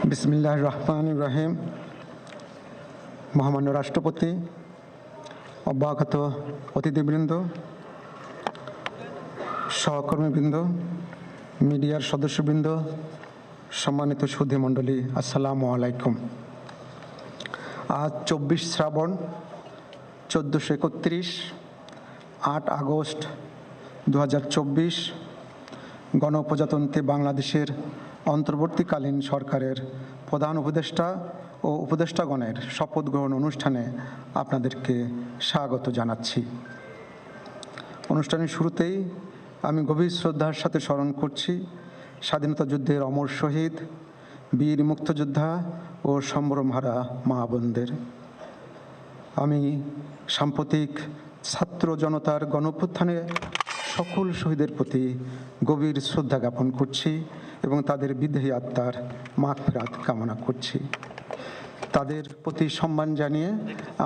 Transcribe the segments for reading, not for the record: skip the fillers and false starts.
বিসমিল্লাহির রহমানির রহিম। মহামান্য রাষ্ট্রপতি, অব্যাহত অতিথিবৃন্দ, সহকর্মীবৃন্দ, মিডিয়ার সদস্যবৃন্দ, সম্মানিত সুধীমণ্ডলী, আসসালামু আলাইকুম। আজ 24 শ্রাবণ 1431, 8 আগস্ট 2024 গণপ্রজাতন্ত্রী বাংলাদেশের অন্তর্বর্তীকালীন সরকারের প্রধান উপদেষ্টা ও উপদেষ্টাগণের শপথ গ্রহণ অনুষ্ঠানে আপনাদেরকে স্বাগত জানাচ্ছি। অনুষ্ঠানের শুরুতেই আমি গভীর শ্রদ্ধার সাথে স্মরণ করছি স্বাধীনতা যুদ্ধের অমর শহীদ, বীর মুক্তিযোদ্ধা ও সম্ভ্রমহারা মা বোনদের। আমি সাম্প্রতিক ছাত্র জনতার গণঅভ্যুত্থানে সকল শহীদের প্রতি গভীর শ্রদ্ধা জ্ঞাপন করছি এবং তাদের বিদেহী আত্মার মাগফিরাত কামনা করছি। তাদের প্রতি সম্মান জানিয়ে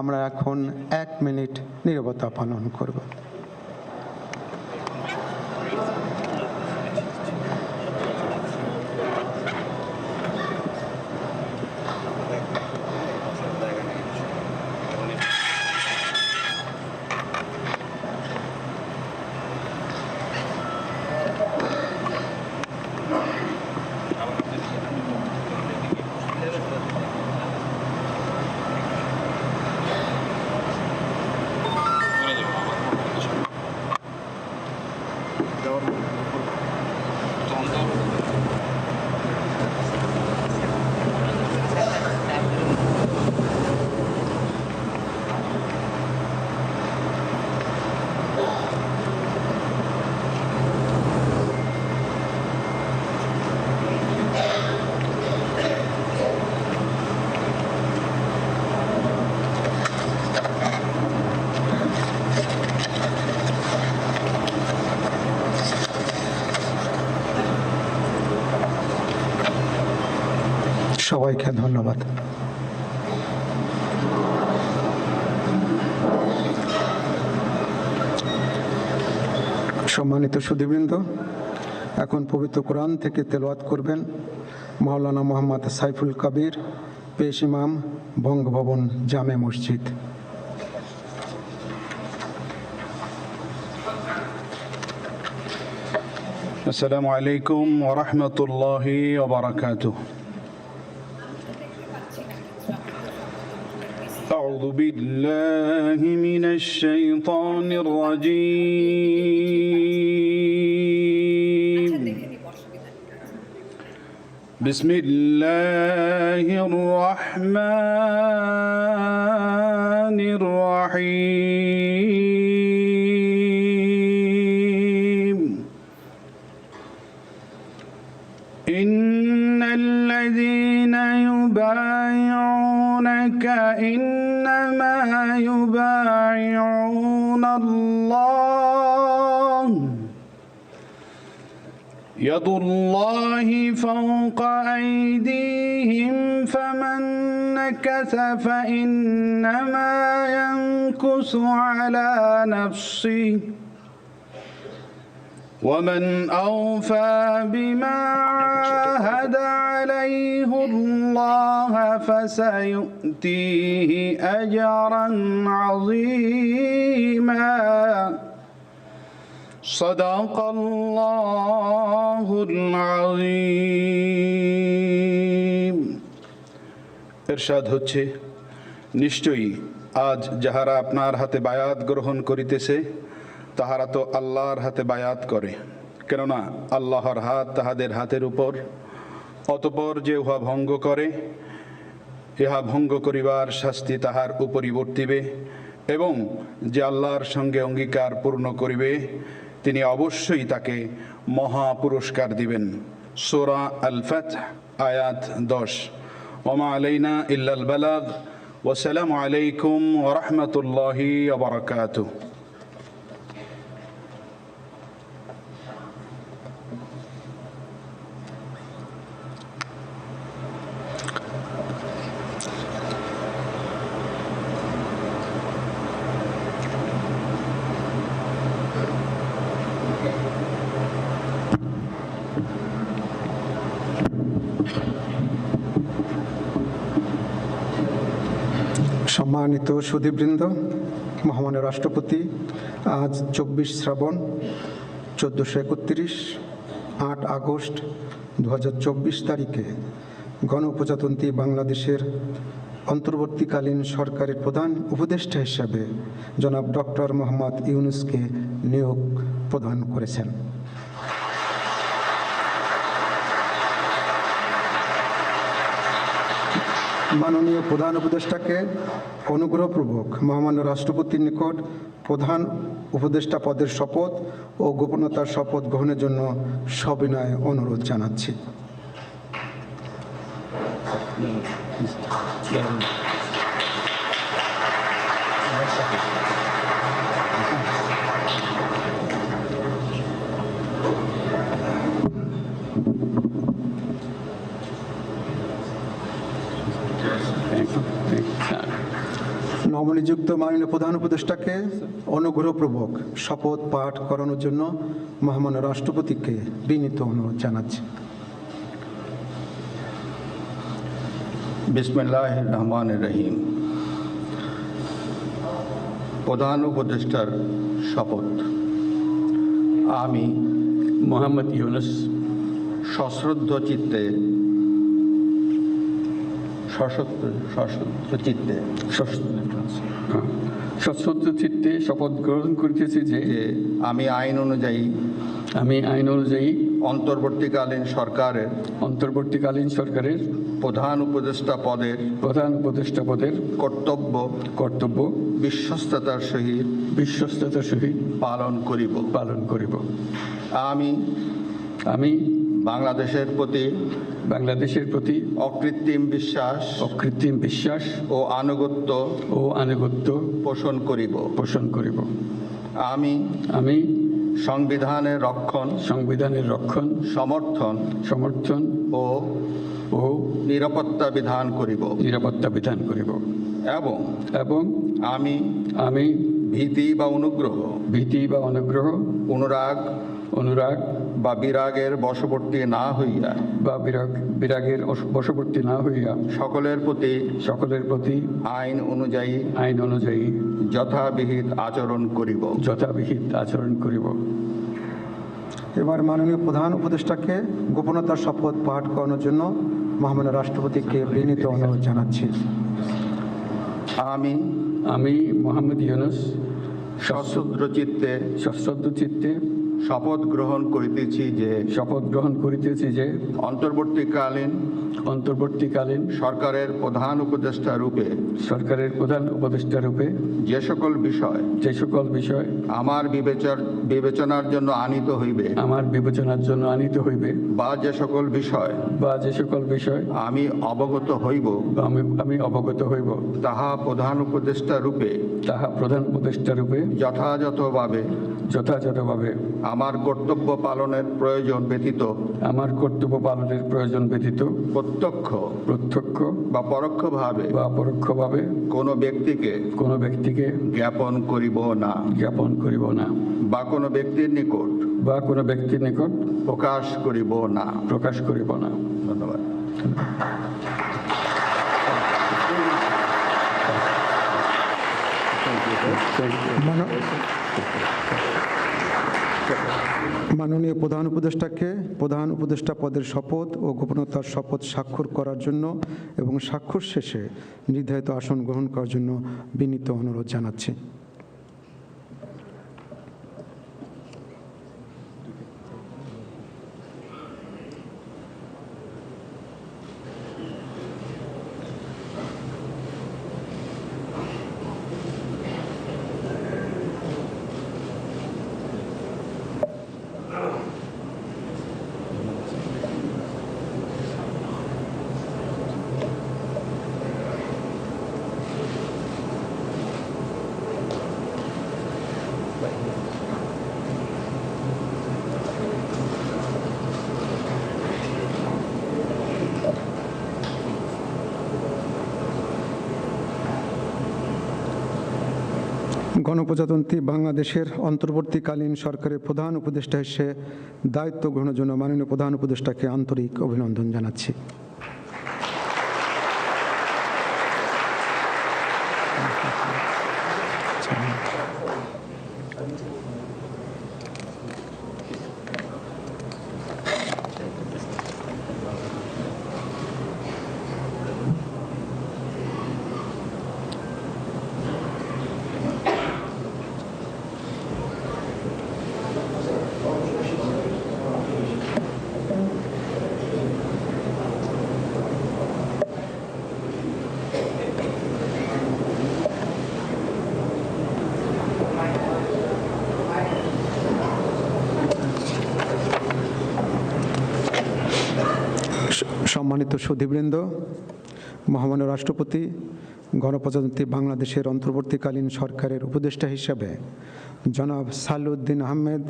আমরা এখন 1 মিনিট নীরবতা পালন করব। সবাইকে ধন্যবাদ। সম্মানিত সুধীবৃন্দ, এখন পবিত্র কোরআন থেকে তেলাওয়াত করবেন মাওলানা মোহাম্মদ সাইফুল কবির, পেশ ইমাম, বঙ্গভবন জামে মসজিদ। আসসালামু আলাইকুম ওয়া রাহমাতুল্লাহি ওয়া বারাকাতুহু। أعوذ بالله من الشيطان الرجيم. بسم الله الرحمن الرحيم. إن الذين يبايعونك إنما يبايعون الله يد الله فوق أيديهم فمن نكث فإنما ينكث على نفسه ومن أوفى بما عاهد عليه الله فسيؤتيه أجرا عظيما صدق الله العظيم. ইরশাদ হচ্ছে, নিশ্চয়ই আজ যাহারা আপনার হাতে বায়াত গ্রহণ করিতেছে তাহারা তো আল্লাহর হাতে বায়াত করে, কেননা আল্লাহর হাত তাহাদের হাতের উপর। অতঃপর যে উহা ভঙ্গ করে, ইহা ভঙ্গ করিবার শাস্তি তাহার উপরই বর্তিবে, এবং যে আল্লাহর সঙ্গে অঙ্গীকার পূর্ণ করিবে তিনি অবশ্যই তাকে মহা পুরস্কার দিবেন। সূরা আল ফাতহ আয়াত 10। ওমা আলাইনা ইল্লাল বালাগ। ওয়াসসালামু আলাইকুম ওয়া রাহমাতুল্লাহি ওয়া বারাকাতুহু। সম্মানিত সুধীবৃন্দ, মহামান্য রাষ্ট্রপতি আজ 24 শ্রাবণ 1431 8 আগস্ট 2024 তারিখে গণপ্রজাতন্ত্রী বাংলাদেশের অন্তর্বর্তীকালীন সরকারের প্রধান উপদেষ্টা হিসাবে জনাব ডক্টর মোহাম্মদ ইউনূসকে নিয়োগ প্রদান করেছেন। মাননীয় প্রধান উপদেষ্টাকে অনুগ্রহপূর্বক মহামান্য রাষ্ট্রপতির নিকট প্রধান উপদেষ্টা পদের শপথ ও গোপনীয়তার শপথ গ্রহণের জন্য সবিনয় অনুরোধ জানাচ্ছি। নবনিযুক্ত মাননীয় প্রধান উপদেষ্টাকে অনুগ্রহপূর্বক শপথ পাঠ করানোর জন্য মহামান্য রাষ্ট্রপতিকে বিনীত অনুরোধ জানাচ্ছি। বিসমিল্লাহির রহমানির রহিম। প্রধান উপদেষ্টার শপথ। আমি মোহাম্মদ ইউনূস সশ্রদ্ধ চিত্তে সশ্রদ্ধ চিত্তে শপথ গ্রহণ করিতেছি যে আমি আইন অনুযায়ী অন্তর্বর্তীকালীন সরকারের প্রধান উপদেষ্টা পদের কর্তব্য বিশ্বস্ততার সহিত পালন করিব। আমি বাংলাদেশের প্রতি অকৃত্রিম বিশ্বাস ও আনুগত্য পোষণ করিব। আমি সংবিধানের রক্ষণ সমর্থন ও নিরাপত্তা বিধান করিব এবং আমি ভীতি বা অনুগ্রহ অনুরাগ বা বিরাগের বশবর্তী না হইয়া সকলের প্রতি আইন অনুযায়ী যথাবিহিত আচরণ করিব। এবার মাননীয় প্রধান উপদেষ্টাকে গোপনীয়তার শপথ পাঠ করানোর জন্য মহামান্য রাষ্ট্রপতিকে বিনীত অনুরোধ জানাচ্ছি। আমি মোহাম্মদ ইউনূস সশ্রদ্ধ চিত্তে শপথ গ্রহণ করিতেছি যে অন্তর্বর্তীকালীন সরকারের প্রধান উপদেষ্টা রূপে যে সকল বিষয় আমার বিবেচনার জন্য আনিত হইবে বা যে সকল বিষয় আমি অবগত হইব তাহা প্রধান উপদেষ্টা রূপে যথাযথভাবে আমার কর্তব্য পালনের প্রয়োজন ব্যতীত প্রত্যক্ষ বা পরোক্ষভাবে কোনো ব্যক্তিকে জ্ঞাপন করিব না বা কোনো ব্যক্তির নিকট প্রকাশ করিব না। ধন্যবাদ। মাননীয় প্রধান উপদেষ্টাকে প্রধান উপদেষ্টা পদের শপথ ও গোপনীয়তার শপথ স্বাক্ষর করার জন্য এবং স্বাক্ষর শেষে নির্ধারিত আসন গ্রহণ করার জন্য বিনীত অনুরোধ জানাচ্ছি। গণপ্রজাতন্ত্রী বাংলাদেশের অন্তর্বর্তীকালীন সরকারের প্রধান উপদেষ্টা হিসেবে দায়িত্ব গ্রহণের জন্য মাননীয় প্রধান উপদেষ্টাকে আন্তরিক অভিনন্দন জানাচ্ছি। সম্মানিত সুধীবৃন্দ, মহামান্য রাষ্ট্রপতি গণপ্রজাতন্ত্রী বাংলাদেশের অন্তর্বর্তীকালীন সরকারের উপদেষ্টা হিসাবে জনাব সালাউদ্দিন আহমেদ,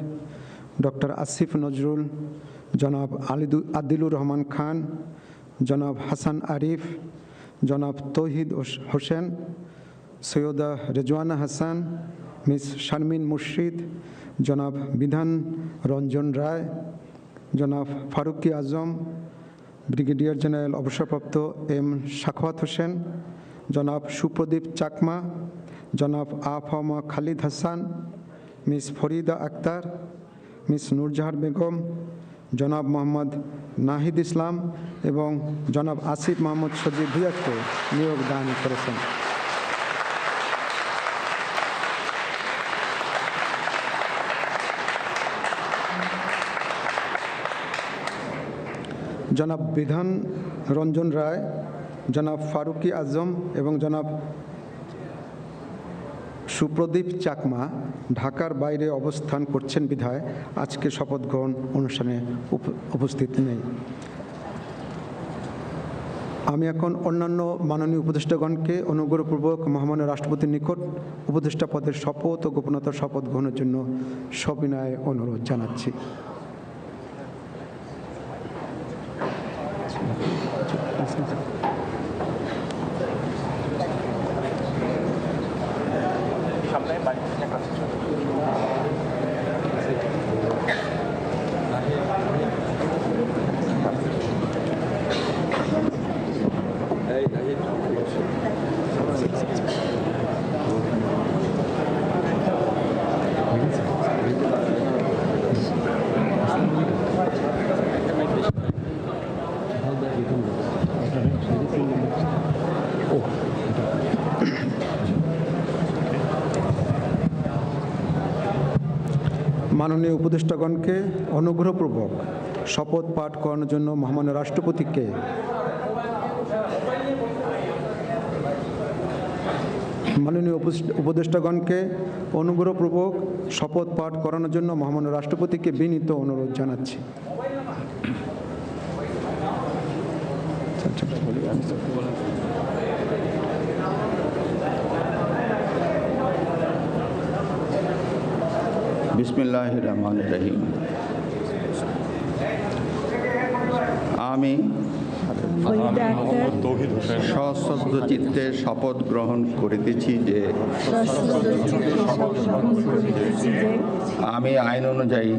ডক্টর আসিফ নজরুল, জনাব আদিলুর রহমান খান, জনাব হাসান আরিফ, জনাব তৌহিদ হোসেন, সৈয়দা রেজওয়ানা হাসান, মিস শারমিন মুর্শিদ, জনাব বিধান রঞ্জন রায়, জনাব ফারুকি আজম, ব্রিগেডিয়ার জেনারেল অবসরপ্রাপ্ত এম সাখাওয়াত হোসেন, জনাব সুপ্রদীপ চাকমা, জনাব আফামা খালিদ হাসান, মিস ফরিদা আক্তার, মিস নূরজাহার বেগম, জনাব মোহাম্মদ নাহিদ ইসলাম এবং জনাব আসিফ মোহাম্মদ সজিব ভুঁইয়াকে নিয়োগ দান করেছেন। জনাব বিধান রঞ্জন রায়, জনাব ফারুকি আজম এবং জনাব সুপ্রদীপ চাকমা ঢাকার বাইরে অবস্থান করছেন বিধায় আজকে শপথ গ্রহণ অনুষ্ঠানে উপস্থিত নেই। আমি এখন অন্যান্য মাননীয় উপদেষ্টাগণকে অনুগ্রহপূর্বক মহামান্য রাষ্ট্রপতির নিকট উপদেষ্টা পদের শপথ ও গোপনতার শপথ গ্রহণের জন্য সবিনয়ে অনুরোধ জানাচ্ছি। মাননীয় উপদেষ্টাগণকে অনুগ্রহপূর্বক শপথ পাঠ করানোর জন্য মহামান্য রাষ্ট্রপতিকে মাননীয় উপদেষ্টাগণকে অনুগ্রহপূর্বক শপথ পাঠ করানোর জন্য মহামান্য রাষ্ট্রপতিকে বিনীত অনুরোধ জানাচ্ছি। বিসমিল্লাহির রহমানির রহিম। আমি সশ্রদ্ধ চিত্তে শপথ গ্রহণ করিতেছি যে আমি আইন অনুযায়ী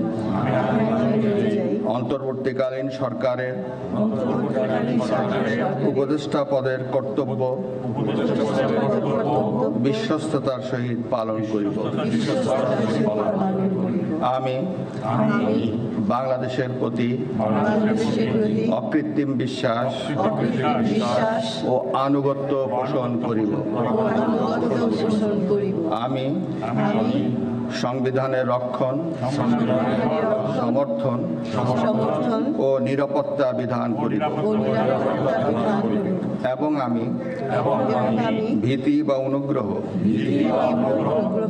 অন্তর্বর্তীকালীন সরকারের উপদেষ্টা পদের কর্তব্য বিশ্বস্ততার সহিত পালন করিব। আমি বাংলাদেশের প্রতি অকৃত্রিম বিশ্বাস ও আনুগত্য পোষণ করিব। আমি সংবিধানের রক্ষণ, সমর্থন ও নিরাপত্তা বিধান করিব এবং আমি ভীতি বা অনুগ্রহ,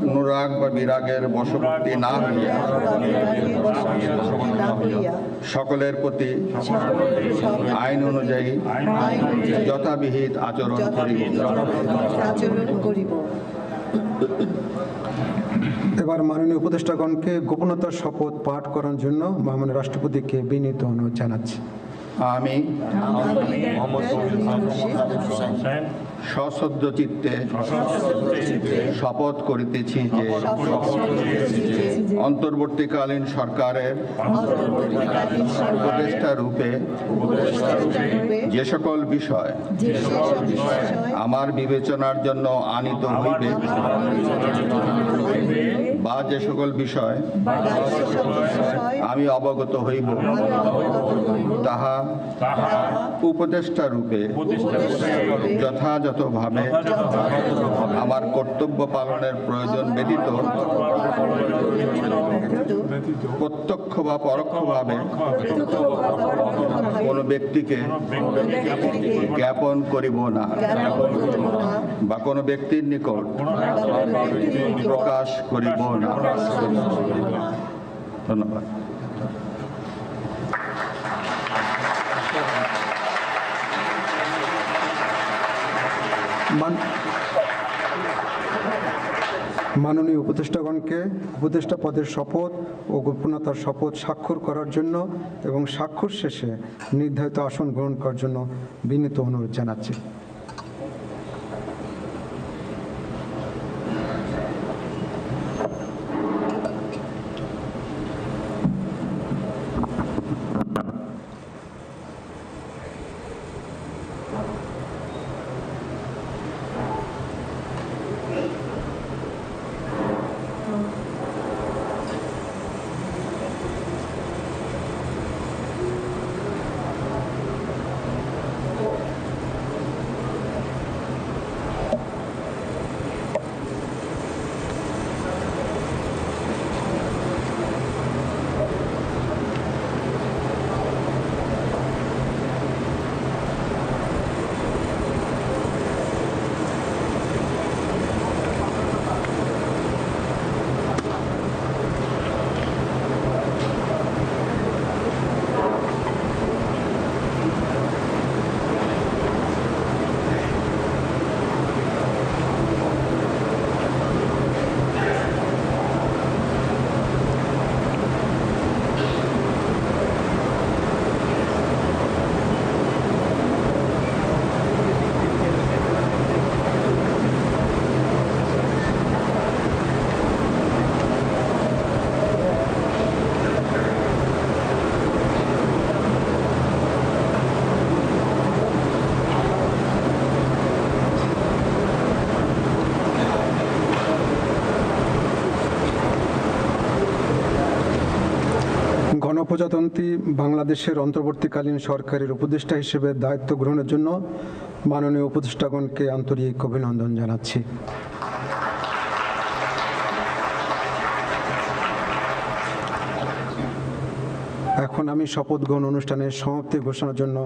অনুরাগ বা বিরাগের বশবর্তী না হইয়া সকলের প্রতি আইন অনুযায়ী যথাবিহিত আচরণ করিব। এবার মাননীয় উপদেষ্টাগণকে গোপনতার শপথ পাঠ করার জন্য মহামান্য রাষ্ট্রপতিকে বিনীত অনুরোধ জানাচ্ছি। আমি সশ্রদ্ধ চিত্তে শপথ করিতেছি যে অন্তর্বর্তীকালীন সরকারের উপদেষ্টা রূপে যে সকল বিষয় আমার বিবেচনার জন্য আনিত হইবে বা যে সকল বিষয় আমি অবগত হইব তাহা উপদেষ্টা রূপে যথাযথভাবে আমার কর্তব্য পালনের প্রয়োজন ব্যতীত প্রত্যক্ষ বা পরোক্ষভাবে কোনো ব্যক্তিকে জ্ঞাপন করিব না বা কোনো ব্যক্তির নিকট প্রকাশ করিব না। ধন্যবাদ। মাননীয় উপদেষ্টাগণকে উপদেষ্টা পদের শপথ ও গোপনীয়তার শপথ স্বাক্ষর করার জন্য এবং স্বাক্ষর শেষে নির্ধারিত আসন গ্রহণ করার জন্য বিনীত অনুরোধ জানাচ্ছি। গণপ্রজাতন্ত্রী বাংলাদেশের অন্তর্বর্তীকালীন সরকারের উপদেষ্টা হিসেবে দায়িত্ব গ্রহণের জন্য মাননীয় উপদেষ্টাগণকে আন্তরিক অভিনন্দন জানাচ্ছি। এখন আমি শপথ গ্রহণ অনুষ্ঠানের সমাপ্তি ঘোষণার জন্য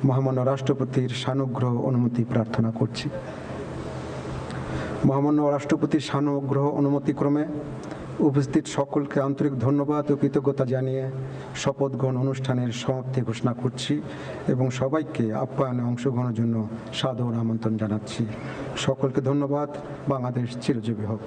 মহামান্য রাষ্ট্রপতির সানুগ্রহ অনুমতি প্রার্থনা করছি। মহামান্য রাষ্ট্রপতির সানুগ্রহ অনুমতিক্রমে উপস্থিত সকলকে আন্তরিক ধন্যবাদ ও কৃতজ্ঞতা জানিয়ে শপথ গ্রহণ অনুষ্ঠানের সমাপ্তি ঘোষণা করছি এবং সবাইকে আপ্যায়নে অংশগ্রহণের জন্য সাদর আমন্ত্রণ জানাচ্ছি। সকলকে ধন্যবাদ। বাংলাদেশ চিরজীবী হোক।